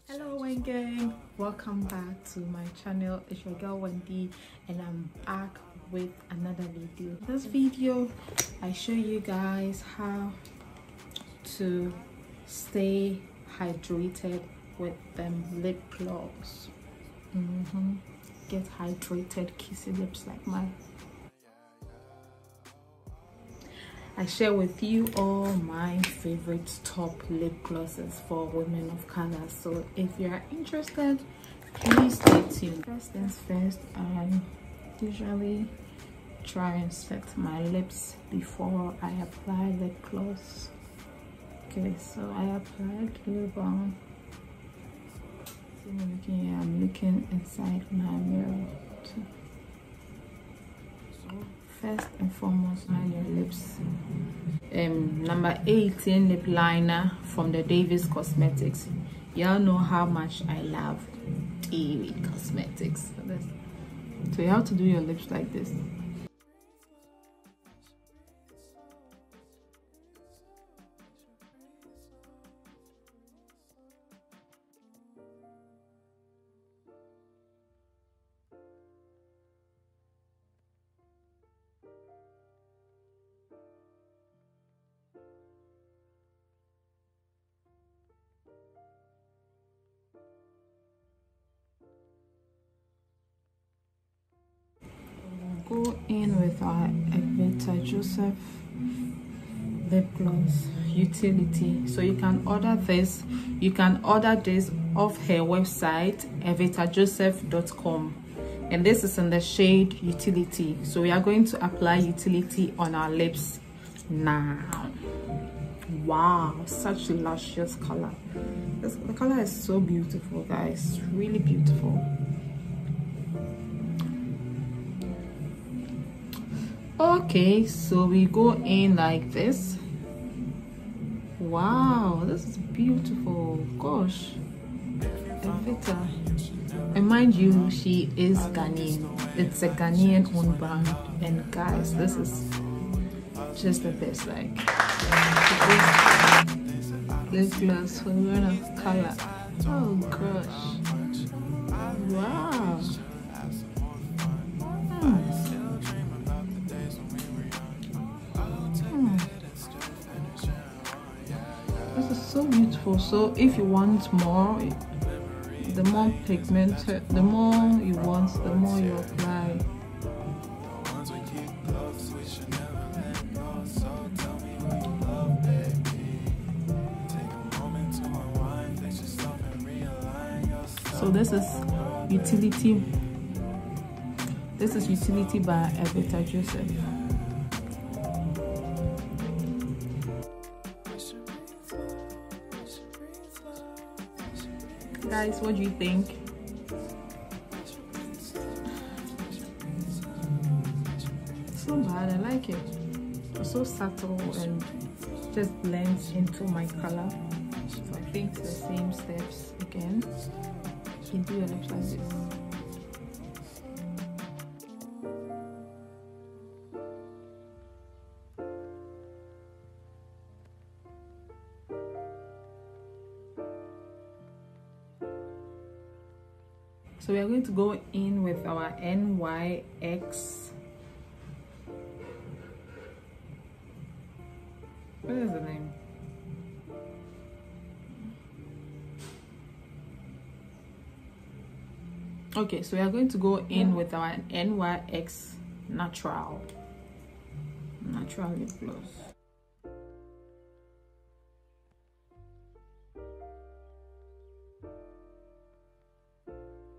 Hello Wendy gang, welcome back to my channel. It's your girl Wendy and I'm back with another video. In this video I show you guys how to stay hydrated with them lip gloss. Get hydrated, kissy lips like mine. I share with you all my favorite top lip glosses for women of color. So if you are interested, please stay tuned. First things first, I usually try and set my lips before I apply lip gloss. Okay, so I applied lip balm. I'm looking inside my mirror too. So first and foremost, line your lips. Number 18 lip liner from the Davis Cosmetics. Y'all know how much I love Davis Cosmetics. So you have to do your lips like this. Go in with our Evita Joseph lip gloss utility. So you can order this. You can order this off her website evitajoseph.com, and this is in the shade utility. So we are going to apply utility on our lips now. Wow, such luscious color. The color is so beautiful, guys. Really beautiful. Okay, so we go in like this. Wow, this is beautiful. Gosh, Evita. And mind you, she is Ghanaian. It's a Ghanaian owned brand, and guys, this is just the best. Like lip gloss for one of color. Oh gosh, wow. This is so beautiful. So if you want more, the more pigmented, the more you want, the more you apply. So this is utility. This is utility by Evita Joseph. Guys, what do you think? It's not bad. I like it. It's so subtle and just blends into my color. So I think the same steps again. You can do your lips like this. So we are going to go in with our NYX. What is the name? Okay, so we are going to go in with our NYX natural lip gloss.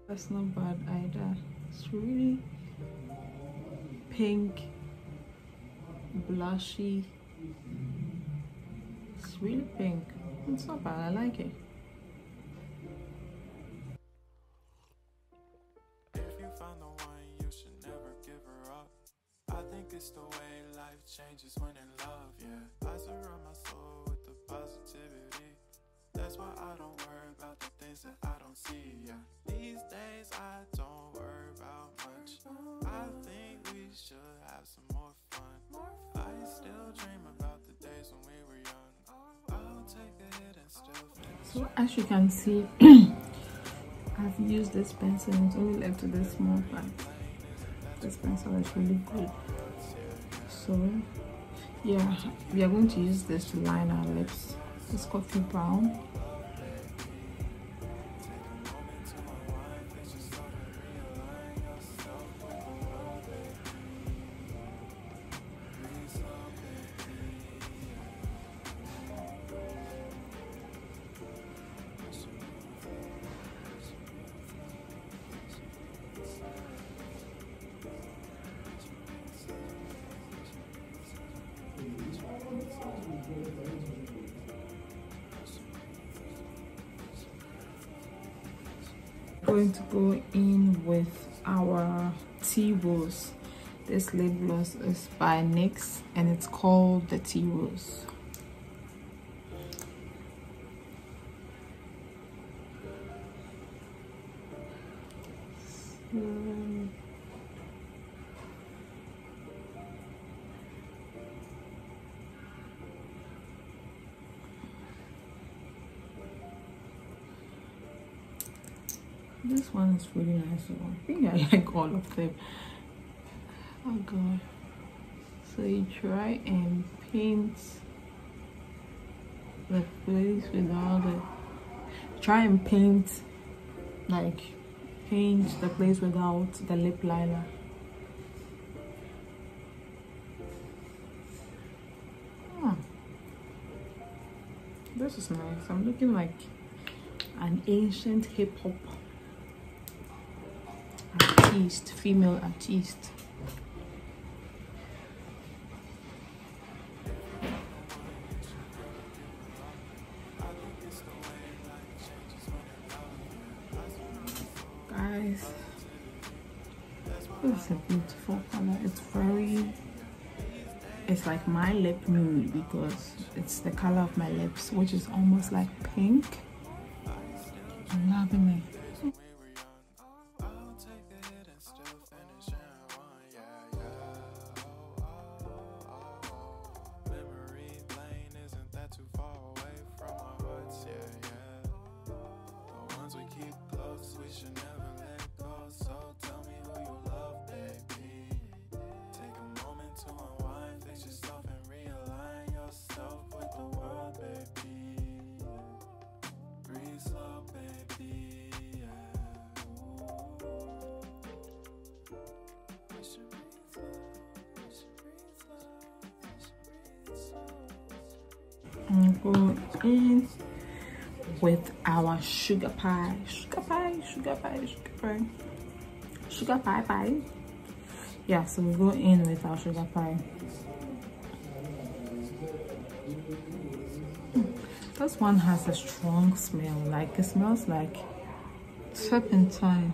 That's not bad either. It's really pink, blushy. It's really pink. It's not bad. I like it. If you found the one, you should never give her up. I think it's the way life changes when in love, yeah. I surround my soul with the positivity. That's why I don't worry about the things that I don't see, yeah. These days I don't worry about much. I think we should have some more fun. I still dream about the days when we were young. I'll take a hit and still So as you can see, I've used this pencil and it's only left to this small part. This pencil is really good. So yeah, we are going to use this to line our lips. This coffee brown. Going to go in with our Tea Rose. This lip gloss is by NYX and it's called the Tea Rose. This one is really nice. I think I like all of them. Oh god. So you try and paint the place without the paint the place without the lip liner. This is nice. I'm looking like an ancient hip-hop artist, female artist. Guys, this is a beautiful color. It's like my lip nude because it's the color of my lips, which is almost like pink. I'm loving it. And go in with our sugar pie. Yeah, so we go in with our sugar pie. This one has a strong smell, like it smells like turpentine.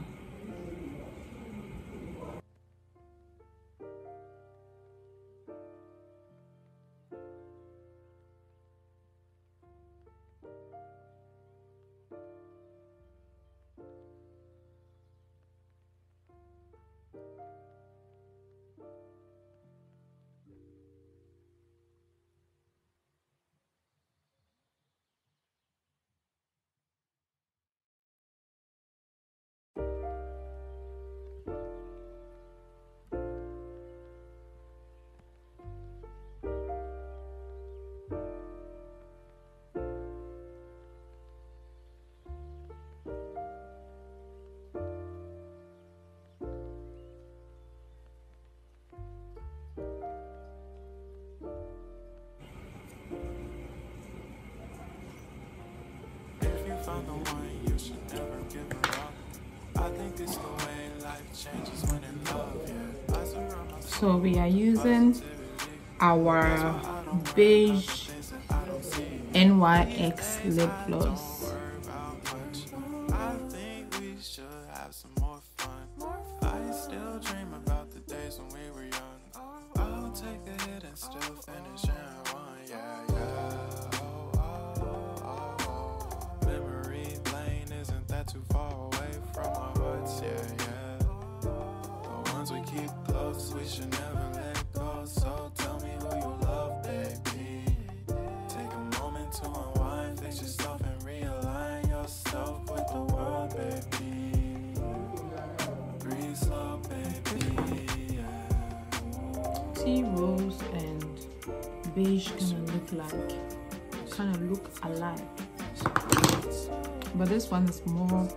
Found the one, you should never give her up. I think it's the way life changes when in love, yeah. I surround myself. So we are using our beige NYX lip gloss. I think we should have some more fun. I still dream about the days when we were young. I'll take a hit and still finish in one, yeah, yeah. Too far away from our hearts, yeah, yeah. The ones we keep close, we should never let go. So tell me who you love, baby. Take a moment to unwind, fix yourself and realize tea rose and beige kind of look alike, but this one is more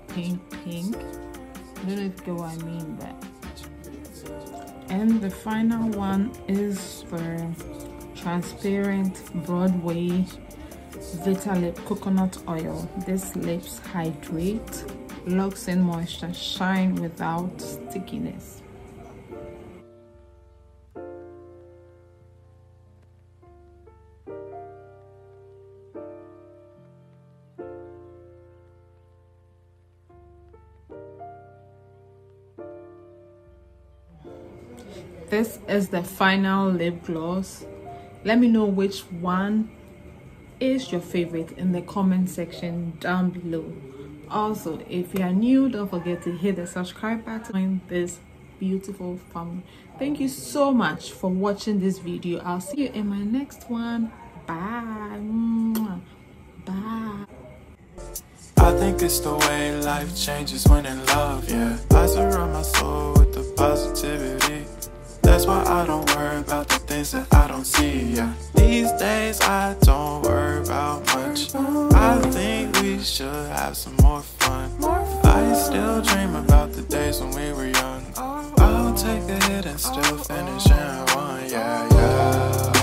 pink. I don't know if you get what I mean, but. And the final one is the transparent Broadway Vita Lip Coconut Oil. This lips hydrate, locks in moisture, shine without stickiness. This is the final lip gloss. Let me know which one is your favorite in the comment section down below. Also, if you are new, don't forget to hit the subscribe button. Join this beautiful family. Thank you so much for watching this video. I'll see you in my next one. Bye. Bye. I think it's the way life changes when in love, yeah. I surround my soul with the positivity. That's why I don't worry about the things that I don't see, yeah. These days I don't worry about much. I think we should have some more fun. I still dream about the days when we were young. I'll take a hit and still finish in one, yeah.